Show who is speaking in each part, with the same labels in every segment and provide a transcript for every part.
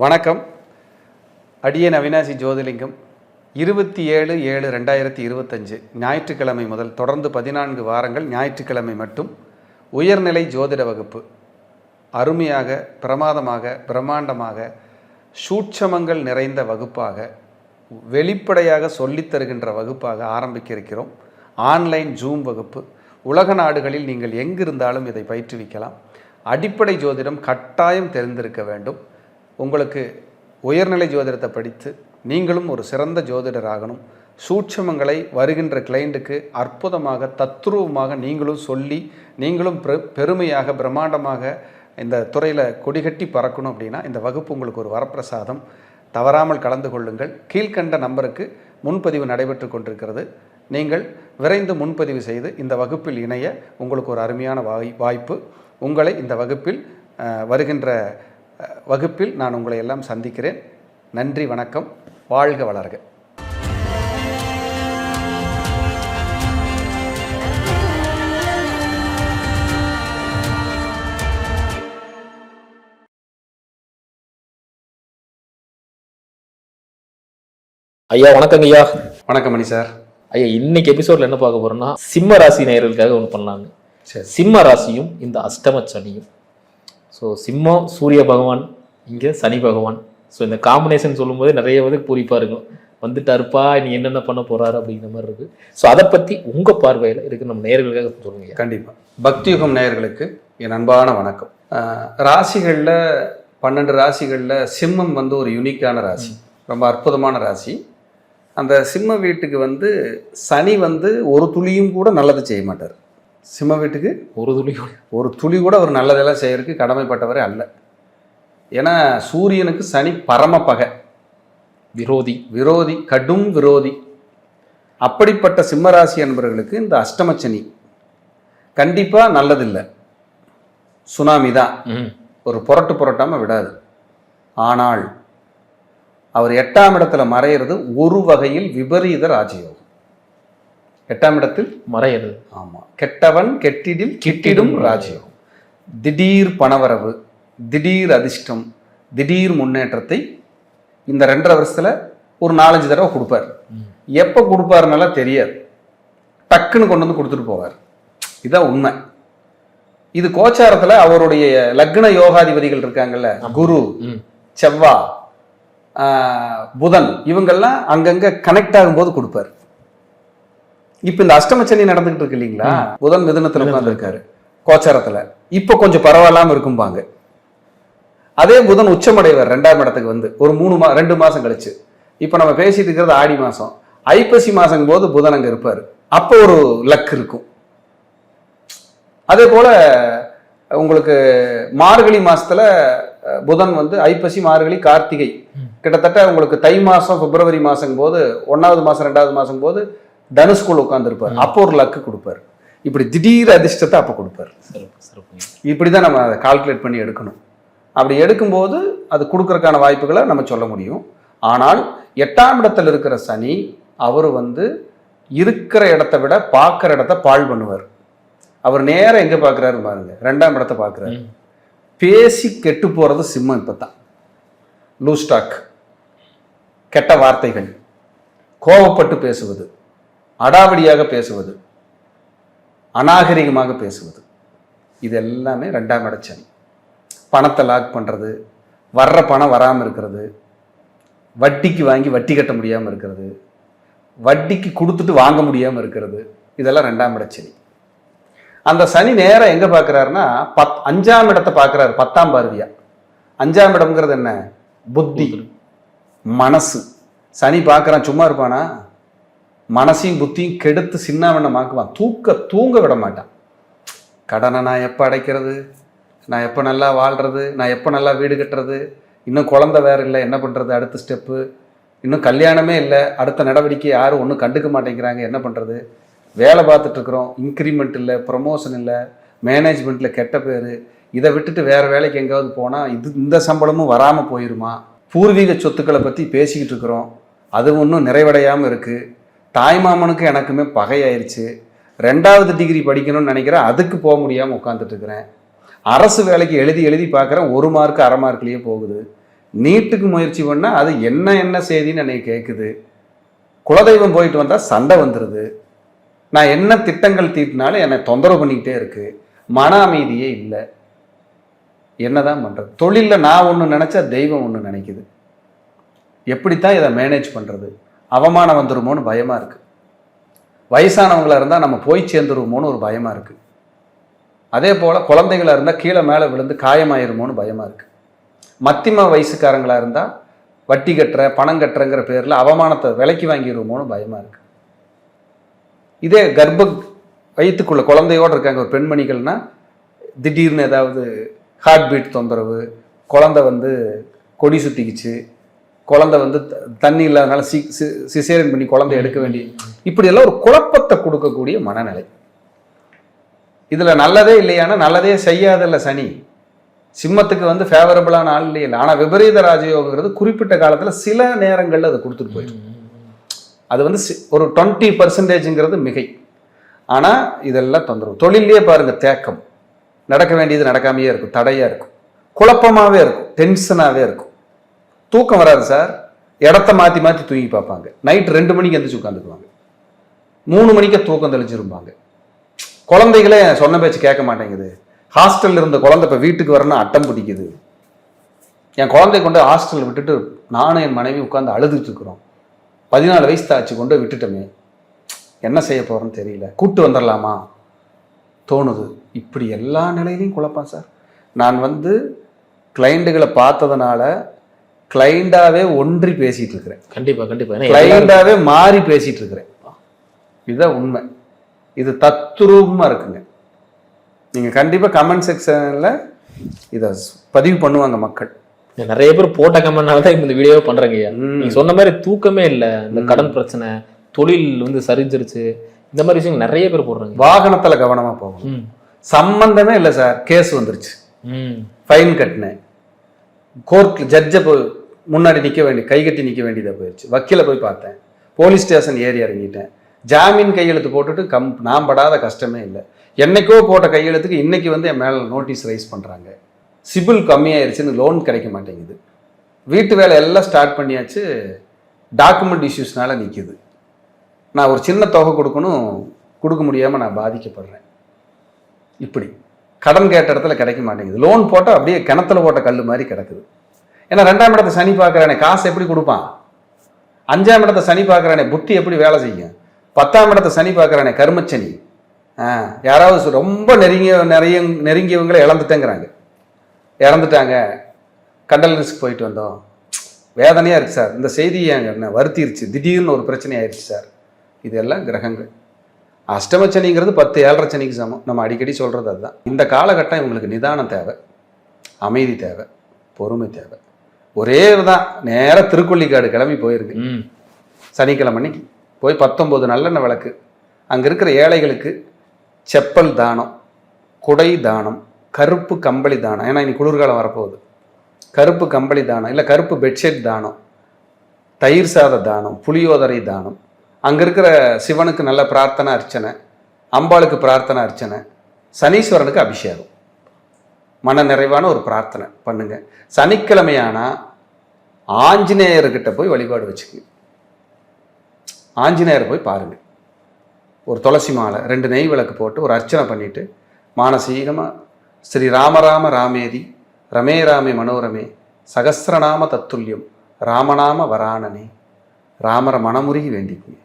Speaker 1: வணக்கம். அடியேன் அவினாசி ஜோதிலிங்கம். 27/7/2025 ஞாயிற்றுக்கிழமை முதல் தொடர்ந்து 14 வாரங்கள் ஞாயிற்றுக்கிழமை மட்டும் உயர்நிலை ஜோதிட வகுப்பு அருமையாக, பிரமாதமாக, பிரம்மாண்டமாக, சூட்சமங்கள் நிறைந்த வகுப்பாக, வெளிப்படையாக சொல்லித்தருகின்ற வகுப்பாக ஆரம்பிக்க இருக்கிறோம். ஆன்லைன் ஜூம் வகுப்பு. உலக நாடுகளில் நீங்கள் எங்கிருந்தாலும் இதை பயிற்றுவிக்கலாம். அடிப்படை ஜோதிடம் கட்டாயம் தெரிந்திருக்க வேண்டும். உங்களுக்கு உயர்நிலை ஜோதிடத்தை படித்து நீங்களும் ஒரு சிறந்த ஜோதிடர் ஆகணும். சூட்சமங்களை வருகின்ற கிளைண்ட்டுக்கு அற்புதமாக, தத்ரூபமாக நீங்களும் சொல்லி, நீங்களும் பெருமையாக, பிரம்மாண்டமாக இந்த துறையில் கொடிகட்டி பறக்கணும் அப்படின்னா இந்த வகுப்பு உங்களுக்கு ஒரு வரப்பிரசாதம். தவறாமல் கலந்து கொள்ளுங்கள். கீழ்கண்ட நம்பருக்கு முன்பதிவு நடைபெற்று கொண்டிருக்கிறது. நீங்கள் விரைந்து முன்பதிவு செய்து இந்த வகுப்பில் இணைய உங்களுக்கு ஒரு அருமையான வாய்ப்பு. உங்களை இந்த வகுப்பில் வருகின்ற வகுப்பில் நான் உங்களை எல்லாம் சந்திக்கிறேன். நன்றி, வணக்கம். வாழ்க வளர்க.
Speaker 2: ஐயா வணக்கங்க. ஐயா
Speaker 1: வணக்கம் மணி சார்.
Speaker 2: ஐயா இன்னைக்கு எபிசோட்ல என்ன பார்க்க போறோம்னா, சிம்ம ராசி நேயர்களுக்காக ஒன்று பண்ணலாங்க.
Speaker 1: சரி.
Speaker 2: சிம்ம ராசியும் இந்த அஷ்டம சனியும். ஸோ சிம்மம் சூரிய பகவான், இங்கே சனி பகவான். ஸோ இந்த காம்பினேஷன் சொல்லும்போது நிறைய பூரிப்பா இருக்கும். வந்துட்டாருப்பா, நீ என்னென்ன பண்ண போறாரு அப்படிங்கிற மாதிரி இருக்கு. ஸோ அதை பத்தி உங்க பார்வையில் இருக்கு நம்ம நேயர்களுக்காக சொல்லுங்க.
Speaker 1: கண்டிப்பாக. பக்தியுகம் நேயர்களுக்கு என் அன்பான வணக்கம். ராசிகளில் 12 ராசிகளில் சிம்மம் ஒரு யுனிக்கான ராசி, ரொம்ப அற்புதமான ராசி. அந்த சிம்ம வீட்டுக்கு சனி ஒரு துளியும் கூட நல்லது செய்ய மாட்டார். சிம்ம வீட்டுக்கு ஒரு துளி கூட ஒரு நல்லதெல்லாம் செய்யறதுக்கு கடமைப்பட்டவரே அல்ல. ஏன்னா சூரியனுக்கு சனி பரம பகை, விரோதி, கடும் விரோதி. அப்படிப்பட்ட சிம்மராசி அன்பர்களுக்கு இந்த அஷ்டமச்சனி கண்டிப்பாக நல்லதில்லை. சுனாமி தான், ஒரு புரட்டாமல் விடாது. ஆனால் அவர் 8ஆம் இடத்துல மறையிறது ஒரு வகையில் விபரீத ராஜயோகம். 8ஆம் இடத்தில் மறையிறது. ஆமாம், கெட்டவன் கெட்டிடில் கிட்டிடும் ராஜயோகம். திடீர் பணவரவு, திடீர் அதிர்ஷ்டம், திடீர் முன்னேற்றத்தை இந்த 2.5 வருஷத்துல ஒரு 4-5 தடவை கொடுப்பார். எப்போ கொடுப்பாருனால தெரியாது, டக்குன்னு கொண்டு வந்து கொடுத்துட்டு போவார். இதுதான் உண்மை. இது கோச்சாரத்தில் அவருடைய லக்ன யோகாதிபதிகள் இருக்காங்கல்ல, குரு, செவ்வா, புதன், இவங்கெல்லாம் அங்கங்க கனெக்ட் ஆகும்போது கொடுப்பார். இப்ப இந்த அஷ்டமச்சனி நடந்துகிட்டு இருக்கு இல்லைங்களா, புதன் மிதுனத்துல உட்கார்ந்துருக்காரு கோச்சாரத்துல. இப்ப கொஞ்சம் பரவாயில்லாம இருக்கும்பாங்க. அதே புதன் உச்சமடைவர் 2ஆம் இடத்துக்கு ஒரு 2 மாசம் கழிச்சு. இப்ப நம்ம பேசிட்டு இருக்கிறது ஆடி மாசம். ஐப்பசி மாசம் போது புதன் அங்க இருப்பாரு. அப்போ ஒரு லக் இருக்கும். அதே போல உங்களுக்கு மார்கழி மாசத்துல புதன் ஐப்பசி, மார்கழி, கார்த்திகை, கிட்டத்தட்ட உங்களுக்கு தை மாசம், பிப்ரவரி மாசம் போது 1ஆவது மாசம் 2ஆவது மாசம் போது தனுஷ்குள் உட்கார்ந்து இருப்பார். அப்போ ஒரு லக்கு கொடுப்பார். இப்படி திடீர் அதிர்ஷ்டத்தை அப்போ கொடுப்பார். இப்படிதான் நம்ம அதை கால்குலேட் பண்ணி எடுக்கணும். அப்படி எடுக்கும்போது அது கொடுக்கறதுக்கான வாய்ப்புகளை நம்ம சொல்ல முடியும். ஆனால் 8ஆம் இடத்துல இருக்கிற சனி அவர் இருக்கிற இடத்தை விட பார்க்குற இடத்த பாழ் பண்ணுவார். அவர் நேரம் எங்க பார்க்குறாரு பாருங்க, 2ஆம் இடத்தை பார்க்குறாரு. பேசி கெட்டு போறது சிம்மம். இப்பதான் லூஸ் டாக், கெட்ட வார்த்தைகள், கோபப்பட்டு பேசுவது, அடாவடியாக பேசுவது, அநாகரிகமாக பேசுவது, இது எல்லாமே 2ஆம் இட சனி. பணத்தை லாக் பண்றது, வர்ற பணம் வராமல் இருக்கிறது, வட்டிக்கு வாங்கி வட்டி கட்ட முடியாமல் இருக்கிறது, வட்டிக்கு கொடுத்துட்டு வாங்க முடியாமல் இருக்கிறது, இதெல்லாம் 2ஆம் இட சனி. அந்த சனி நேரம் எங்க பார்க்கிறாருன்னா 5ஆம் இடத்தை பார்க்கிறாரு, 10ஆம் பார்வையா. 5ஆம் இடம்ங்கிறது என்ன? புத்தி, மனசு. சனி பார்க்கறான், சும்மா இருப்பானா? மனசையும் புத்தியும் கெடுத்து சின்னாவண்ணமாக்குவான். தூங்க விட மாட்டான். கடனை நான் எப்போ அடைக்கிறது, நான் எப்போ நல்லா வாழ்றது, நான் எப்போ நல்லா வீடு கட்டுறது, இன்னும் குழந்தை வேற இல்லை, என்ன பண்ணுறது, அடுத்த ஸ்டெப்பு, இன்னும் கல்யாணமே இல்லை, அடுத்த நடவடிக்கை யாரும் ஒன்றும் கண்டுக்க மாட்டேங்கிறாங்க, என்ன பண்ணுறது, வேலை பார்த்துட்டு இருக்கிறோம், இன்க்ரிமெண்ட் இல்லை, ப்ரமோஷன் இல்லை, மேனேஜ்மெண்ட்டில் கெட்ட பேர், இதை விட்டுட்டு வேறு வேலைக்கு எங்கேயாவது போனால் இந்த சம்பளமும் வராமல் போயிடுமா, பூர்வீக சொத்துக்களை பற்றி பேசிக்கிட்டு இருக்கிறோம், அது ஒன்றும் நிறைவடையாமல் இருக்குது, தாய்மாமனுக்கு எனக்குமே பகையாயிருச்சு, 2வது டிகிரி படிக்கணும்னு நினைக்கிறேன், அதுக்கு போக முடியாமல் உட்காந்துட்டு இருக்கிறேன், அரசு வேலைக்கு எழுதி பார்க்குறேன், 1 மார்க் 1/2 மார்க்லேயே போகுது, நீட்டுக்கு முயற்சி பண்ணால் அது என்ன செய்தின்னு என்னை கேட்குது. குலதெய்வம் போயிட்டு வந்தால் சண்டை வந்துடுது. நான் என்ன திட்டங்கள் தீட்டினாலும் என்னை தொந்தரவு பண்ணிக்கிட்டே இருக்கு. மன அமைதியே இல்லை. என்னதான் பண்ணுறது? தொழிலில் நான் ஒன்று நினச்சா தெய்வம் ஒன்று நினைக்குது. எப்படித்தான் இதை மேனேஜ் பண்ணுறது? அவமானம் வந்துருமோன்னு பயமாக இருக்குது. வயசானவங்களாக இருந்தால் நம்ம போய் சேர்ந்துருவோமோன்னு ஒரு பயமாக இருக்குது. அதே போல் குழந்தைகளாக இருந்தால் கீழே மேலே விழுந்து காயமாயிருமோன்னு பயமாக இருக்குது. மத்தியம வயசுக்காரங்களாக இருந்தால் வட்டி கட்டுற பணம் கட்டுறங்கிற பேரில் அவமானத்தை விலைக்கு வாங்கிடுவோமோன்னு பயமாக இருக்குது. இதே வயிற்றுக்குள்ள குழந்தையோடு இருக்காங்க ஒரு பெண்மணிகள்னா திடீர்னு ஏதாவது ஹார்ட் பீட் தொந்தரவு, குழந்தை கொடி சுத்திக்கிச்சு, குழந்தை தண்ணி இல்லாதனால சிசேரியன் பண்ணி குழந்தை எடுக்க வேண்டிய, இப்படியெல்லாம் ஒரு குழப்பத்தை கொடுக்கக்கூடிய மனநிலை. இதில் நல்லதே இல்லையானா நல்லதே செய்யாதில்ல சனி. சிம்மத்துக்கு ஃபேவரபிளான ஆள் இல்லையே. ஆனால் விபரீத ராஜயோகங்கிறது குறிப்பிட்ட காலத்தில் சில நேரங்களில் அதை கொடுத்துட்டு போயிடும். அது ஒரு 20%ங்கிறது மிகை. ஆனால் இதெல்லாம் தொந்தரவு. தொழிலே பாருங்கள், தேக்கம், நடக்க வேண்டியது நடக்காமையே இருக்கும், தடையாக இருக்கும், குழப்பமாகவே இருக்கும், டென்ஷனாகவே இருக்கும். தூக்கம் வராது சார். இடத்த மாற்றி மாற்றி தூங்கி பார்ப்பாங்க. நைட் 2 மணிக்கு எந்திரிச்சு உட்காந்துக்குவாங்க. 3 மணிக்கு தூக்கம் தெளிச்சிருப்பாங்க. குழந்தைகளே சொன்ன பேச்சு கேட்க மாட்டேங்குது. ஹாஸ்டலில் இருந்த குழந்தை இப்போ வீட்டுக்கு வரணும்னு அட்டம் பிடிக்குது. என் குழந்தை கொண்டு ஹாஸ்டலில் விட்டுட்டு நானும் என் மனைவி உட்காந்து அழுதுட்டு இருக்கிறோம். 14 வயசு தாச்சு கொண்டு விட்டுட்டோமே, என்ன செய்ய போகிறோன்னு தெரியல, கூட்டு வந்துடலாமா தோணுது. இப்படி எல்லா நிலையிலையும் குழப்பம் சார். நான் கிளைண்ட்டுகளை பார்த்ததுனால கிளைண்டாவே ஒன்றி பேசிட்டு இருக்கிறேன்.
Speaker 2: கண்டிப்பாக
Speaker 1: கிளைண்டாவே மாறி பேசிட்டு இருக்கிறேன். இதுதான் உண்மை. இது தத்ரூபமாக இருக்குங்க. நீங்கள் கண்டிப்பாக கமெண்ட் செக்ஷனில் இதை பதிவு பண்ணுவாங்க மக்கள்.
Speaker 2: நிறைய பேர் போட்ட கமெண்ட்னால தான் இந்த வீடியோ பண்றாங்க. நீங்க சொன்ன மாதிரி தூக்கமே இல்லை, இந்த கடன் பிரச்சனை, தொழில் சரிஞ்சிருச்சு, இந்த மாதிரி விஷயங்கள் நிறைய பேர் போடுறாங்க.
Speaker 1: வாகனத்துல கவனமா போகணும். சம்பந்தமே இல்லை சார், கேஸ் வந்துருச்சு, ஃபைன் கட்டினேன், கோர்ட் ஜட்ஜை போய் முன்னாடி நிற்க கை கட்டி நிற்க வேண்டியதாக போயிடுச்சு, வக்கீல போய் பார்த்தேன், போலீஸ் ஸ்டேஷன் ஏறி இறங்கிட்டேன், ஜாமீன் கையெழுத்து போட்டுட்டு நான் படாத கஷ்டமே இல்லை. என்னைக்கோ போட்ட கையெழுத்துக்கு இன்னைக்கு என் மேலே நோட்டீஸ் ரைஸ் பண்ணுறாங்க. சிபில் கம்மியாயிருச்சுன்னு லோன் கிடைக்க மாட்டேங்குது. வீட்டு வேலை எல்லாம் ஸ்டார்ட் பண்ணியாச்சு, டாக்குமெண்ட் இஷ்யூஸ்னால நிற்கிது. நான் ஒரு சின்ன தொகை கொடுக்க முடியாமல் நான் பாதிக்கப்படுறேன். இப்படி கடன் கேட்ட இடத்துல கிடைக்க மாட்டேங்குது. லோன் போட்டால் அப்படியே கிணத்துல போட்ட கல் மாதிரி கிடக்குது. ஏன்னா 2ஆம் இடத்தை சனி பார்க்குறானே, காசு எப்படி கொடுப்பான்? 5ஆம் இடத்தை சனி பார்க்குறானே, புத்தி எப்படி வேலை செய்யும்? 10ஆம் இடத்தை சனி பார்க்குறானே, கர்மச்சனி. யாராவது ரொம்ப நெருங்கியவங்களை இறந்துட்டாங்க, கண்டலன்ஸ்க்கு போயிட்டு வந்தோம், வேதனையாக இருக்குது சார், இந்த செய்தி என்ன வருத்திருச்சு, திடீர்னு ஒரு பிரச்சனை ஆயிடுச்சு சார். இதெல்லாம் கிரகங்கள். அஷ்டமச்சனிங்கிறது 10 7.5 சனிக்கு சமம். நம்ம அடிக்கடி சொல்கிறது அதுதான். இந்த காலகட்டம் இவங்களுக்கு நிதானம் தேவை, அமைதி தேவை, பொறுமை தேவை. ஒரே தான், நேராக திருக்கொள்ளிக்காடு கிளம்பி போயிருக்கு. சனிக்கிழமை அன்னைக்கு போய் 19 நல்லெண்ணெய் விளக்கு, அங்கே இருக்கிற ஏழைகளுக்கு செப்பல் தானம், குடை தானம், கருப்பு கம்பளி தானம். ஏன்னா இன்னைக்கு குளிர்காலம் வரப்போகுது. கருப்பு கம்பளி தானம், இல்லை கருப்பு பெட்ஷீட் தானம், தயிர் சாத தானம், புளியோதரை தானம், அங்கே இருக்கிற சிவனுக்கு நல்ல பிரார்த்தனை அர்ச்சனை, அம்பாளுக்கு பிரார்த்தனை அர்ச்சனை, சனீஸ்வரனுக்கு அபிஷேகம், மன நிறைவான ஒரு பிரார்த்தனை பண்ணுங்க. சனிக்கிழமையானா ஆஞ்சநேயர்கிட்ட போய் வழிபாடு வச்சுக்கு. ஆஞ்சநேயர் போய் பாருங்க, ஒரு துளசி மாலை 2 நெய் விளக்கு போட்டு ஒரு அர்ச்சனை பண்ணிட்டு மானசீகமாக ஸ்ரீ ராமராம ராமேதி ரமே ராமே மனோரமே சகசிரநாம தத்துல்யம் ராமநாம வராணனே, ராமரை மனமுருகி வேண்டிக்குங்க.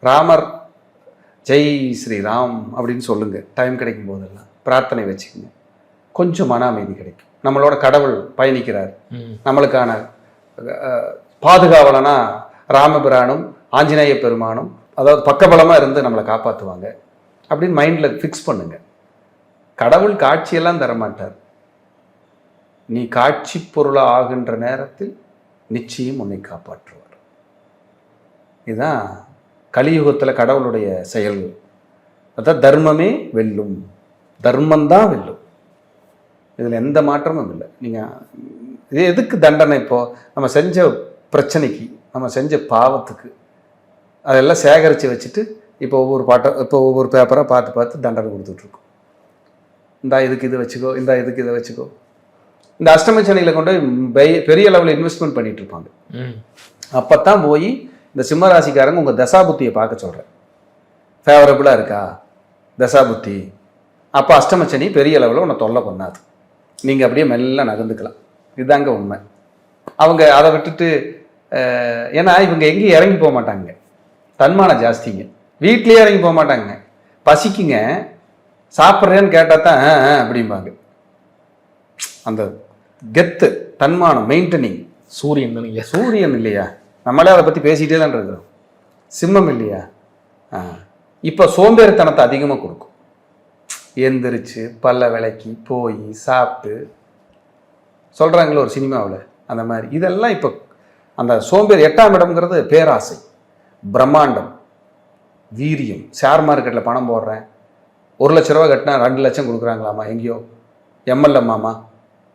Speaker 1: ராமர் ஜெய் ஸ்ரீராம் அப்படின்னு சொல்லுங்க. டைம் கிடைக்கும் போதெல்லாம் பிரார்த்தனை வச்சுக்கோங்க. கொஞ்சம் மன அமைதி கிடைக்கும். நம்மளோட கடவுள் பயணிக்கிறார், நம்மளுக்கான பாதுகாவலனா ராமபிரானும் ஆஞ்சநேய பெருமானும், அதாவது பக்கபலமாக இருந்து நம்மளை காப்பாற்றுவாங்க அப்படின்னு மைண்டில் ஃபிக்ஸ் பண்ணுங்க. கடவுள் காட்சியெல்லாம் தரமாட்டார். நீ காட்சி பொருளாக ஆகின்ற நேரத்தில் நிச்சயம் உன்னை காப்பாற்றுவார். இதுதான் கலியுகத்தில் கடவுளுடைய செயல்கள். அதான் தர்மமே வெல்லும், தர்மந்தான் வெல்லும். இதில் எந்த மாற்றமும் இல்லை. நீங்கள் இது எதுக்கு தண்டனை? இப்போது நம்ம செஞ்ச பிரச்சனைக்கு, நம்ம செஞ்ச பாவத்துக்கு அதெல்லாம் சேகரித்து வச்சுட்டு இப்போ ஒவ்வொரு பேப்பராக பார்த்து தண்டனை கொடுத்துட்ருக்கோம். இந்தா இதுக்கு இது வச்சுக்கோ, இந்தா இதுக்கு இதை வச்சுக்கோ. இந்த அஷ்டம சனியில கொண்டு பெரிய லெவலில் இன்வெஸ்ட்மெண்ட் பண்ணிட்டு இருப்பாங்க. அப்பத்தான் போய் இந்த சிம்ம ராசிக்காரங்க உங்க தசாபுத்தியை பார்க்க சொல்றேன். ஃபேவரபுளா இருக்கா தசாபுத்தி, அப்போ அஷ்டம சனி பெரிய லெவலில் உன்னை தொல்லை பண்ணாது, நீங்க அப்படியே மெல்ல நகர்ந்துக்கலாம். இதுதாங்க உண்மை. அவங்க அதை விட்டுட்டு ஏன்னா இவங்க எங்கேயும் இறங்கி போக மாட்டாங்க, தன்மானம் ஜாஸ்திங்க, வீட்லயே இறங்கி போக மாட்டாங்க. பசிக்குங்க சாப்பிட்றேன்னு கேட்டால் தான் அப்படிம்பாங்க. அந்த கெத்து தன்மானம் மெயின்டெனிங்.
Speaker 2: சூரியன் தானே?
Speaker 1: சூரியன் இல்லையா, நம்மளே அதை பற்றி பேசிகிட்டே தான் இருக்கிறோம். சிம்மம் இல்லையா, இப்போ சோம்பேறித்தனத்தை அதிகமாக கொடுக்கும். எந்திரிச்சு பல்ல விளக்கி போய் சாப்பிட்டு சொல்கிறாங்களே ஒரு சினிமாவில், அந்த மாதிரி இதெல்லாம் இப்போ அந்த சோம்பேறி. 8ஆம் இடம்ங்கிறது பேராசை, பிரம்மாண்டம், வீரியம். ஷேர் மார்க்கெட்டில் பணம் போடுறேன், 1 லட்ச ரூபா கட்டினா 2 லட்சம் கொடுக்குறாங்களாமா, எங்கேயோ எம்எல்ஏ மாமா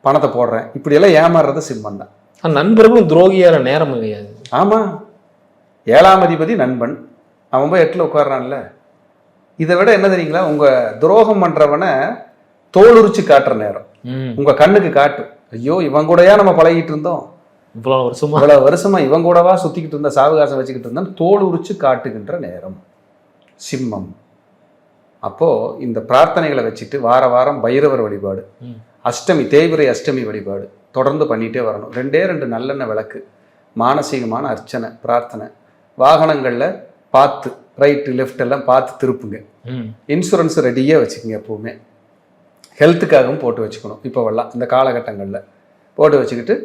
Speaker 1: பணத்தை போடுறேன், இப்படியெல்லாம் ஏமாறுறது சிம்மம் தான்.
Speaker 2: நண்பர்களும் துரோகியார நேரம் கிடையாது.
Speaker 1: ஆமாம், 7ஆம் அதிபதி நண்பன், அவன் போய் 8ல் உட்கார்றான்ல. இதை விட என்ன தெரியுங்களா, உங்கள் துரோகம் பண்ணுறவனை தோலுரிச்சு காட்டுற நேரம் உங்கள் கண்ணுக்கு காட்டும். ஐயோ இவன் கூடயா நம்ம பழகிட்டு இருந்தோம், இவ்வளவு வருஷமா இவன் கூடவா சுத்திக்கிட்டு இருந்த, சாவகாசம் வச்சுக்கிட்டு இருந்தான், தோல் உரிச்சு காட்டுகின்ற நேரம் சிம்மம். அப்போ இந்த பிரார்த்தனைகளை வச்சுட்டு வார வாரம் பைரவர் வழிபாடு, அஷ்டமி தேய்பிரை அஷ்டமி வழிபாடு தொடர்ந்து பண்ணிட்டே வரணும். 2 நல்லெண்ணெய் விளக்கு, மானசீகமான அர்ச்சனை பிரார்த்தனை, வாகனங்களில் பார்த்து ரைட்டு லெஃப்ட் எல்லாம் பார்த்து திருப்புங்க. இன்சூரன்ஸ் ரெடியாக வச்சுக்கோங்க, எப்பவுமே ஹெல்த்துக்காகவும் போட்டு வச்சுக்கணும். இப்போவெல்லாம் இந்த காலகட்டங்களில் போட்டு வச்சுக்கிட்டு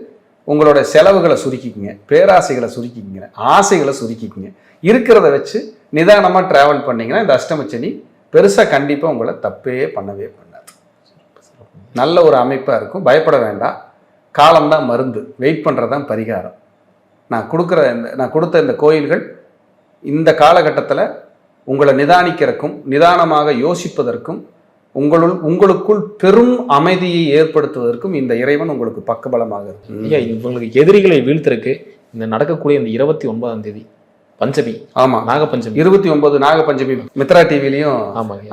Speaker 1: உங்களோட செலவுகளை சுருக்கிக்குங்க, பேராசைகளை சுருக்கிக்குங்க, ஆசைகளை சுருக்கிக்குங்க. இருக்கிறத வச்சு நிதானமாக ட்ராவல் பண்ணிங்கன்னா இந்த அஷ்டமச்சனி பெருசாக கண்டிப்பாக உங்களை தப்பே பண்ணவே பண்ணாது. நல்ல ஒரு அமைப்பாக இருக்கும். பயப்பட வேண்டாம், காலம்தான் மருந்து, வெயிட் பண்ணுறது தான் பரிகாரம். நான் கொடுத்த இந்த கோயில்கள் இந்த காலகட்டத்தில் உங்களை நிதானிக்கிறதுக்கும் நிதானமாக யோசிப்பதற்கும் உங்களுக்குள் பெரும் அமைதியை ஏற்படுத்துவதற்கும் இந்த இறைவன் உங்களுக்கு பக்கபலமாக இருக்கு.
Speaker 2: இவங்களுக்கு எதிரிகளை வீழ்த்திருக்கு இந்த நடக்கக்கூடிய இந்த 29ஆம் தேதி பஞ்சமி. ஆமா, நாகப்பஞ்சமி 29 நாகப்பஞ்சமி. மித்ரா டிவிலையும்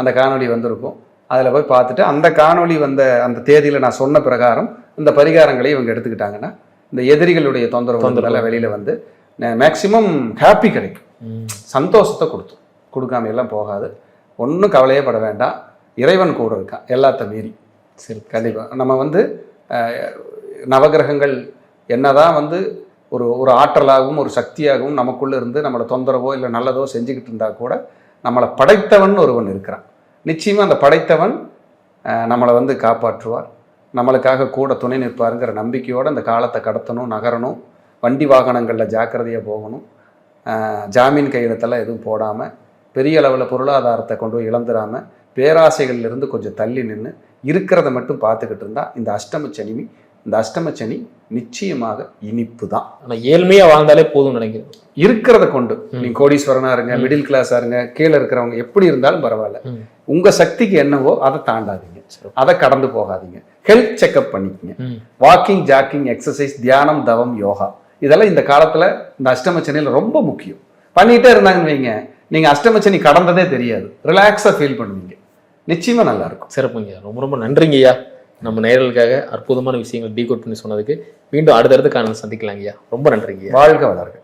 Speaker 2: அந்த காணொலி வந்திருக்கும், அதில் போய் பார்த்துட்டு அந்த காணொலி வந்த அந்த தேதியில் நான் சொன்ன பிரகாரம் இந்த பரிகாரங்களை இவங்க எடுத்துக்கிட்டாங்கன்னா இந்த எதிரிகளுடைய தொந்தரவு வெளியில் வந்து மேக்சிமம் ஹாப்பி கிடைக்கும், சந்தோஷத்தை கொடுக்காம எல்லாம் போகாது. ஒன்றும் கவலையே பட வேண்டாம், இறைவன் கூட இருக்கான் எல்லாத்த மீறி. சரி, கண்டிப்பாக நம்ம வந்து நவகிரகங்கள் என்னதான் வந்து ஒரு ஆற்றலாகவும் ஒரு சக்தியாகவும் நமக்குள்ளே இருந்து நம்மளை தொந்தரவோ இல்லை நல்லதோ செஞ்சுக்கிட்டு இருந்தால் கூட நம்மளை படைத்தவன் ஒருவன் இருக்கிறான். நிச்சயமாக அந்த படைத்தவன் நம்மளை வந்து காப்பாற்றுவார், நம்மளுக்காக கூட துணை நிற்பாருங்கிற நம்பிக்கையோடு அந்த காலத்தை கடத்தணும், நகரணும். வண்டி வாகனங்களில் ஜாக்கிரதையாக போகணும். ஜாமீன் கையெழுத்தெல்லாம் எதுவும் போடாமல் பெரிய அளவில் பொருளாதாரத்தை கொண்டு போய் இழந்துடாமல் பேராசைகள்லேருந்து கொஞ்சம் தள்ளி நின்று இருக்கிறத மட்டும் பார்த்துக்கிட்டு இருந்தால் இந்த அஷ்டமச்சனி நிச்சயமாக இனிப்பு தான். ஆனால் ஏழ்மையாக வாழ்ந்தாலே போதும் நினைக்கிறேன்.
Speaker 1: இருக்கிறத கொண்டு நீங்கள் கோடீஸ்வரனாக இருங்க, மிடில் கிளாஸாக இருங்க, கீழே இருக்கிறவங்க எப்படி இருந்தாலும் பரவாயில்ல, உங்கள் சக்திக்கு என்னவோ அதை தாண்டாதீங்க, அதை கடந்து போகாதீங்க. ஹெல்த் செக்அப் பண்ணிக்கங்க, வாக்கிங், ஜாக்கிங், எக்ஸசைஸ், தியானம், தவம், யோகா, இதெல்லாம் இந்த காலத்தில் இந்த அஷ்டமச்சனியில் ரொம்ப முக்கியம். பண்ணிகிட்டே இருந்தாங்கன்னு வைங்க, நீங்கள் அஷ்டமச்சனி கடந்ததே தெரியாது, ரிலாக்ஸாக ஃபீல் பண்ணுவீங்க, நிச்சயமாக நல்லா இருக்கும்.
Speaker 2: சிறப்புங்க, ரொம்ப ரொம்ப நன்றிங்கய்யா. நம்ம நேயர்களுக்காக அற்புதமான விஷயங்கள் டீகோட் பண்ணி சொன்னதுக்கு. மீண்டும் அடுத்தடுத்து காணொலி சந்திக்கலாங்கய்யா. ரொம்ப நன்றிங்கய்யா.
Speaker 1: வாழ்க வளர்க.